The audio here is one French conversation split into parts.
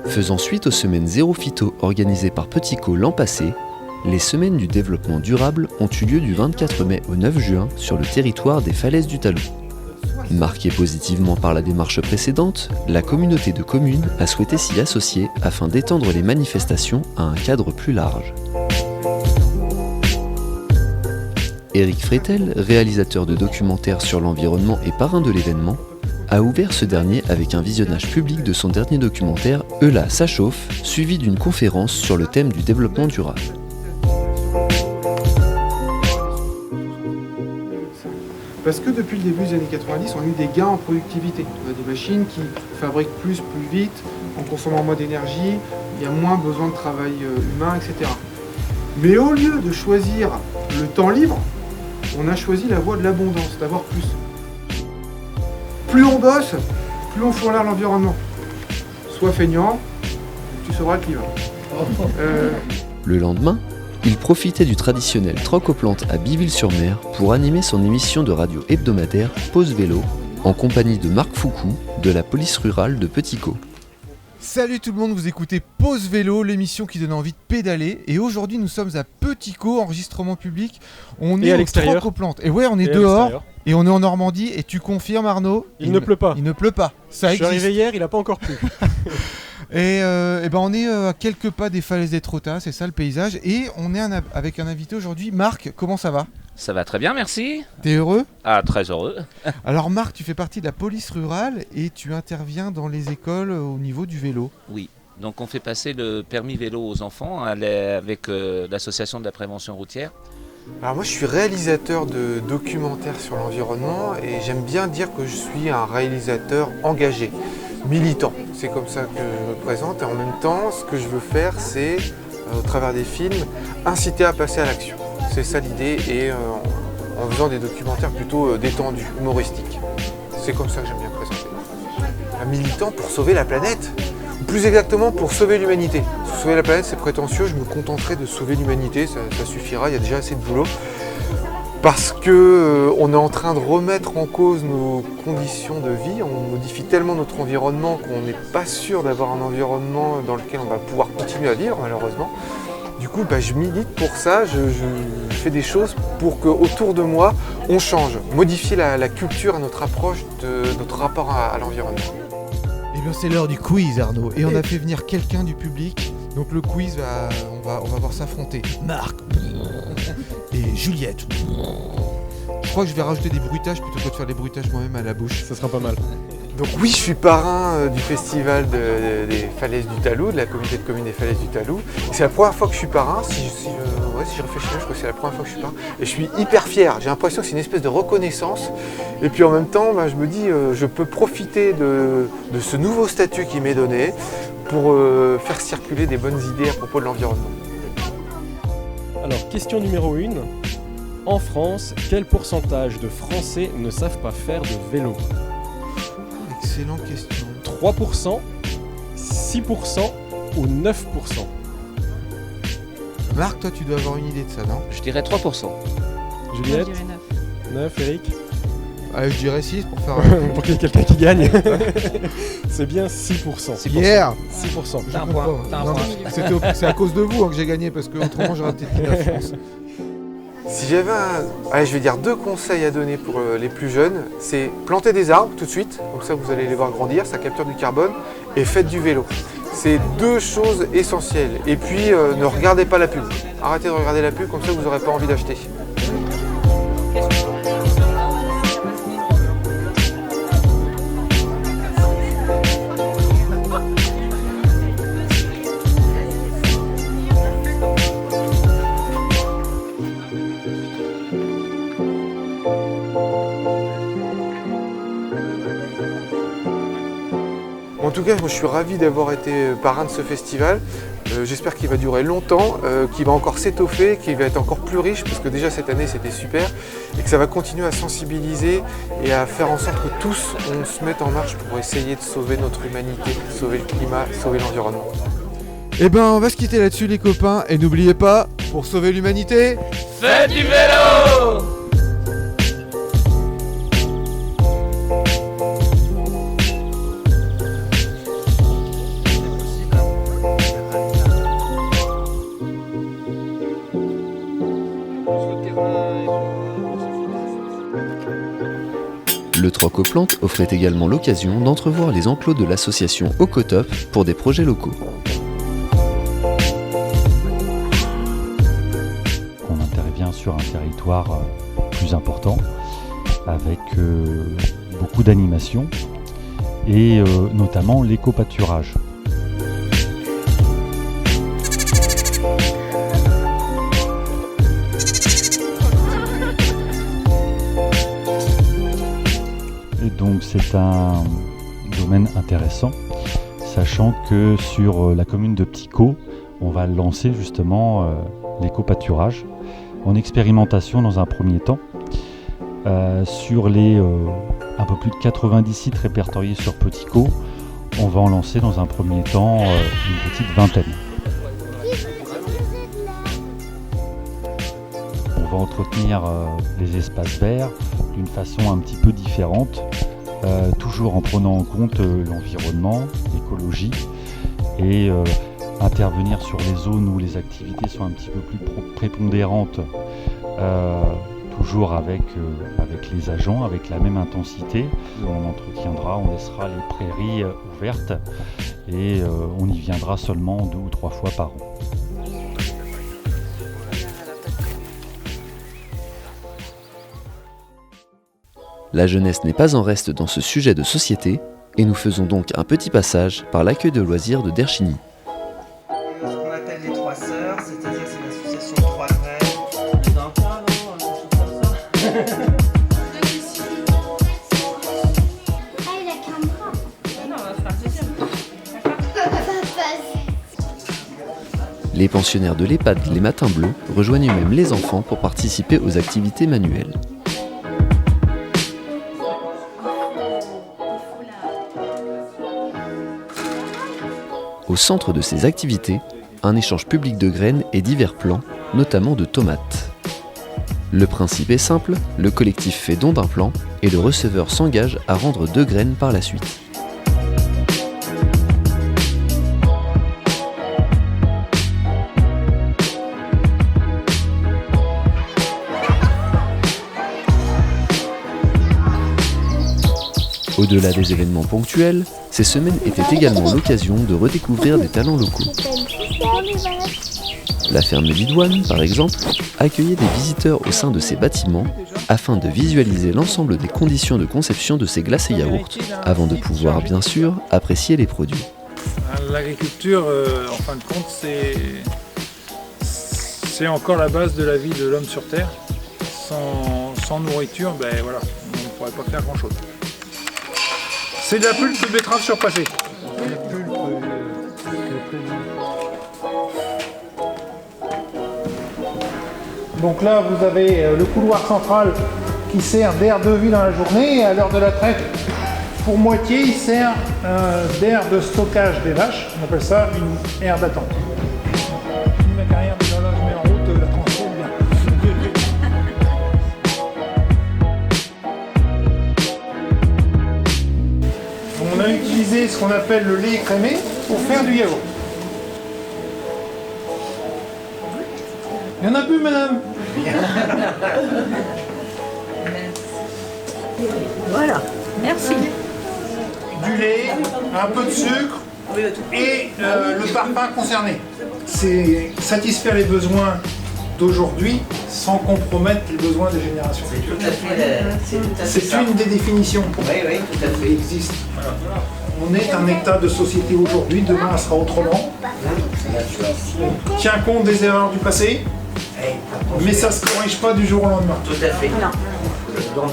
Faisant suite aux semaines Zéro Phyto organisées par Petit Co l'an passé, les semaines du développement durable ont eu lieu du 24 mai au 9 juin sur le territoire des Falaises du Talou. Marquée positivement par la démarche précédente, la communauté de communes a souhaité s'y associer afin d'étendre les manifestations à un cadre plus large. Éric Frétel, réalisateur de documentaires sur l'environnement et parrain de l'événement, a ouvert ce dernier avec un visionnage public de son dernier documentaire « Eula, ça chauffe », suivi d'une conférence sur le thème du développement durable. Parce que depuis le début des années 90, on a eu des gains en productivité. On a des machines qui fabriquent plus vite, en consommant moins d'énergie, il y a moins besoin de travail humain, etc. Mais au lieu de choisir le temps libre, on a choisi la voie de l'abondance, d'avoir plus. Plus on bosse, plus on fout en l'air l'environnement. Sois feignant, tu sauras le climat. Le lendemain, il profitait du traditionnel troc aux plantes à Biville-sur-Mer pour animer son émission de radio hebdomadaire Pause Vélo, en compagnie de Marc Foucou, de la police rurale de Petit Co. Salut tout le monde, vous écoutez Pause Vélo, l'émission qui donne envie de pédaler. Et aujourd'hui nous sommes à Petit Co, enregistrement public. On est au troc aux plantes. Et ouais, on est dehors. Et on est en Normandie, et tu confirmes Arnaud, il ne pleut pas. Il ne pleut pas, ça existe. Je suis arrivé hier, il n'a pas encore plu. Et ben on est à quelques pas des falaises d'Étretat, c'est ça le paysage. Et on est avec un invité aujourd'hui. Marc, comment ça va ? Ça va très bien, merci. T'es heureux ? Ah, très heureux. Alors Marc, tu fais partie de la police rurale et tu interviens dans les écoles au niveau du vélo. Oui, donc on fait passer le permis vélo aux enfants avec l'association de la prévention routière. Alors moi je suis réalisateur de documentaires sur l'environnement et j'aime bien dire que je suis un réalisateur engagé, militant. C'est comme ça que je me présente et en même temps ce que je veux faire c'est, au travers des films, inciter à passer à l'action. C'est ça l'idée et en faisant des documentaires plutôt détendus, humoristiques. C'est comme ça que j'aime bien présenter. Un militant pour sauver la planète. Plus exactement pour sauver l'humanité. Sauver la planète c'est prétentieux, je me contenterai de sauver l'humanité, ça suffira, il y a déjà assez de boulot. Parce qu'on est en train de remettre en cause nos conditions de vie, on modifie tellement notre environnement qu'on n'est pas sûr d'avoir un environnement dans lequel on va pouvoir continuer à vivre malheureusement. Du coup je milite pour ça, je fais des choses pour qu'autour de moi on change, modifier la culture et notre approche de notre rapport à l'environnement. Eh bien c'est l'heure du quiz Arnaud, et on a fait venir quelqu'un du public, donc le quiz on va voir s'affronter Marc et Juliette. Je crois que je vais rajouter des bruitages plutôt que de faire des bruitages moi-même à la bouche. Ça sera pas mal. Donc oui, je suis parrain du festival des Falaises du Talou, de la communauté de communes des Falaises du Talou. C'est la première fois que je suis parrain, si je réfléchis bien, je crois que c'est la première fois que je suis parrain. Et je suis hyper fier, j'ai l'impression que c'est une espèce de reconnaissance. Et puis en même temps, je me dis, je peux profiter de ce nouveau statut qui m'est donné pour faire circuler des bonnes idées à propos de l'environnement. Alors, question numéro 1. En France, quel pourcentage de Français ne savent pas faire de vélo ? Excellente question. 3%, 6% ou 9%? Marc, toi tu dois avoir une idée de ça, non ? Je dirais 3%. Juliette ? Je dirais 9, Eric ? Je dirais 6 pour faire pour qu'il y ait quelqu'un qui gagne. C'est bien 6%. Yeah 6%. T'as un Je point. comprends. T'as un Non, point. c'est à cause de vous que j'ai gagné, parce que autrement j'aurais peut-être dit la France. Si j'avais je vais dire 2 conseils à donner pour les plus jeunes, c'est planter des arbres tout de suite, comme ça vous allez les voir grandir, ça capture du carbone, et faites du vélo. C'est 2 choses essentielles. Et puis ne regardez pas la pub. Arrêtez de regarder la pub, comme ça vous n'aurez pas envie d'acheter. En tout cas, moi, je suis ravi d'avoir été parrain de ce festival. J'espère qu'il va durer longtemps, qu'il va encore s'étoffer, qu'il va être encore plus riche, parce que déjà cette année c'était super, et que ça va continuer à sensibiliser et à faire en sorte que tous on se mette en marche pour essayer de sauver notre humanité, sauver le climat, sauver l'environnement. Eh ben on va se quitter là-dessus les copains, et n'oubliez pas, pour sauver l'humanité, Faites du vélo! Procoplantes offrait également l'occasion d'entrevoir les enclos de l'association Ocotop pour des projets locaux. On intervient sur un territoire plus important avec beaucoup d'animations et notamment l'éco-pâturage. Et donc c'est un domaine intéressant, sachant que sur la commune de Petit-Caux, on va lancer justement l'éco-pâturage en expérimentation dans un premier temps. Sur les un peu plus de 90 sites répertoriés sur Petit-Caux, on va en lancer dans un premier temps une petite vingtaine. On va entretenir les espaces verts d'une façon un petit peu différente, toujours en prenant en compte l'environnement, l'écologie et intervenir sur les zones où les activités sont un petit peu plus prépondérantes, toujours avec les agents, avec la même intensité. On entretiendra, on laissera les prairies ouvertes et on y viendra seulement 2 ou 3 fois par an. La jeunesse n'est pas en reste dans ce sujet de société et nous faisons donc un petit passage par l'accueil de loisirs de Derchigny. Ce qu'on appelle les trois sœurs, c'est-à-dire c'est une association de trois frères. Dans un tas, non, comme ça. Ah, il a qu'un bras. Non, on va faire plaisir. Les pensionnaires de l'EHPAD Les Matins Bleus rejoignent même les enfants pour participer aux activités manuelles. Au centre de ces activités, un échange public de graines et divers plants, notamment de tomates. Le principe est simple, le collectif fait don d'un plant et le receveur s'engage à rendre 2 graines par la suite. Au-delà des événements ponctuels, ces semaines étaient également l'occasion de redécouvrir des talents locaux. La ferme Lidouane, par exemple, accueillait des visiteurs au sein de ses bâtiments afin de visualiser l'ensemble des conditions de conception de ces glaces et yaourts, avant de pouvoir, bien sûr, apprécier les produits. L'agriculture, en fin de compte, c'est encore la base de la vie de l'homme sur Terre. Sans nourriture, ben voilà, on ne pourrait pas faire grand-chose. C'est de la pulpe de betterave surpassée. Donc là, vous avez le couloir central qui sert d'air de vie dans la journée et à l'heure de la traite, pour moitié, il sert d'air de stockage des vaches. On appelle ça une aire d'attente. Ma carrière, déjà là, je mets en route la transport bien. On a utilisé ce qu'on appelle le lait écrémé pour faire du yaourt. Il n'y en a plus, madame. Voilà, merci. Du lait, un peu de sucre et le parfum concerné. C'est satisfaire les besoins d'aujourd'hui sans compromettre les besoins des générations. C'est tout à fait. C'est une des définitions. Oui, tout à fait. Il existe. On est un état de société aujourd'hui, demain elle sera autrement. On tient compte des erreurs du passé, mais ça ne se corrige pas du jour au lendemain. Tout à fait.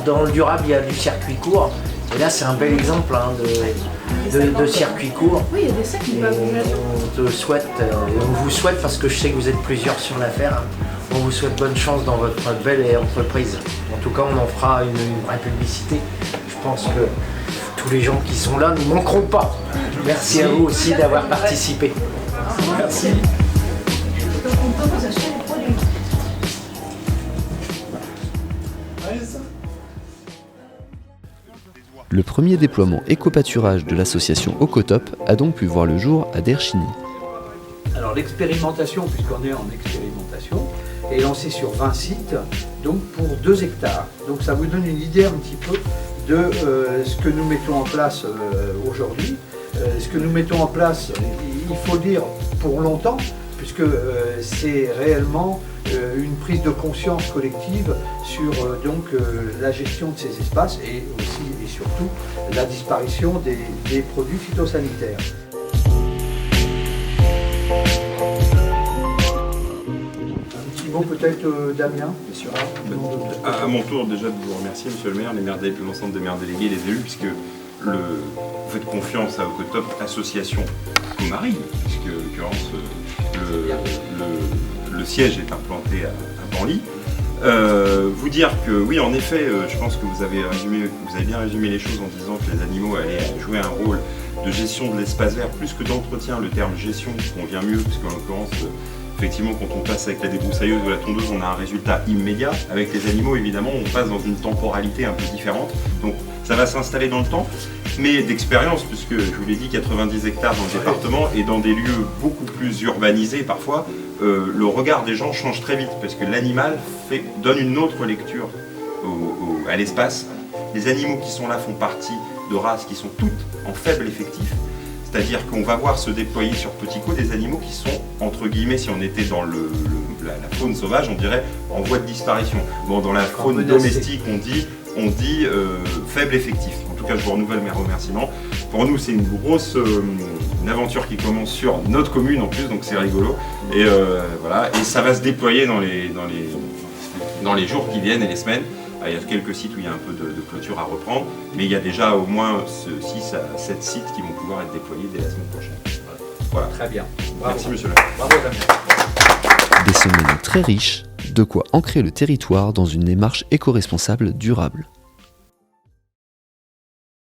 Dans le durable, il y a du circuit court. Et là, c'est un bel exemple de circuit court. Oui, il y a des sacs qui peuvent bouger. On te souhaite, on vous souhaite, parce que je sais que vous êtes plusieurs sur l'affaire, on vous souhaite bonne chance dans votre belle entreprise. En tout cas, on en fera une vraie publicité. Je pense que tous les gens qui sont là ne manqueront pas. Merci à vous aussi d'avoir participé. Merci. Donc on peut vous acheter les produits. Le premier déploiement éco-pâturage de l'association Ocotop a donc pu voir le jour à Derchigny. Alors l'expérimentation, puisqu'on est en expérimentation, est lancée sur 20 sites, donc pour 2 hectares. Donc ça vous donne une idée un petit peu de ce que nous mettons en place aujourd'hui. Ce que nous mettons en place, il faut dire, pour longtemps, puisque c'est réellement une prise de conscience collective sur la gestion de ces espaces et aussi et surtout la disparition des produits phytosanitaires. Un petit mot peut-être Damien, sur à mon tour déjà de vous remercier monsieur le maire, l'ensemble des maires délégués, les élus, puisque vous faites confiance à Ocotop Association Comari, puisque en l'occurrence le siège est implanté à Panly. Vous dire que oui, en effet, je pense que vous avez bien résumé les choses en disant que les animaux allaient jouer un rôle de gestion de l'espace vert plus que d'entretien. Le terme gestion convient mieux, puisqu'en l'occurrence, effectivement, quand on passe avec la débroussailleuse ou la tondeuse, on a un résultat immédiat. Avec les animaux, évidemment, on passe dans une temporalité un peu différente. Donc ça va s'installer dans le temps, mais d'expérience, puisque je vous l'ai dit, 90 hectares dans le département et dans des lieux beaucoup plus urbanisés parfois, le regard des gens change très vite, parce que l'animal donne une autre lecture à l'espace. Les animaux qui sont là font partie de races qui sont toutes en faible effectif. C'est-à-dire qu'on va voir se déployer sur Petit Caux des animaux qui sont, entre guillemets, si on était dans la faune sauvage, on dirait en voie de disparition. Bon, dans la faune domestique, on dit faible effectif. En tout cas, je vous renouvelle mes remerciements. Pour nous, c'est une grosse une aventure qui commence sur notre commune en plus, donc c'est rigolo. Et voilà, et ça va se déployer dans les jours qui viennent et les semaines. Il y a quelques sites où il y a un peu de clôture à reprendre, mais il y a déjà au moins 6 à 7 sites qui vont pouvoir être déployés dès la semaine prochaine. Voilà. Très bien. Bravo. Merci monsieur le maire. Bravo Damien. Des semaines très riches, de quoi ancrer le territoire dans une démarche éco-responsable durable.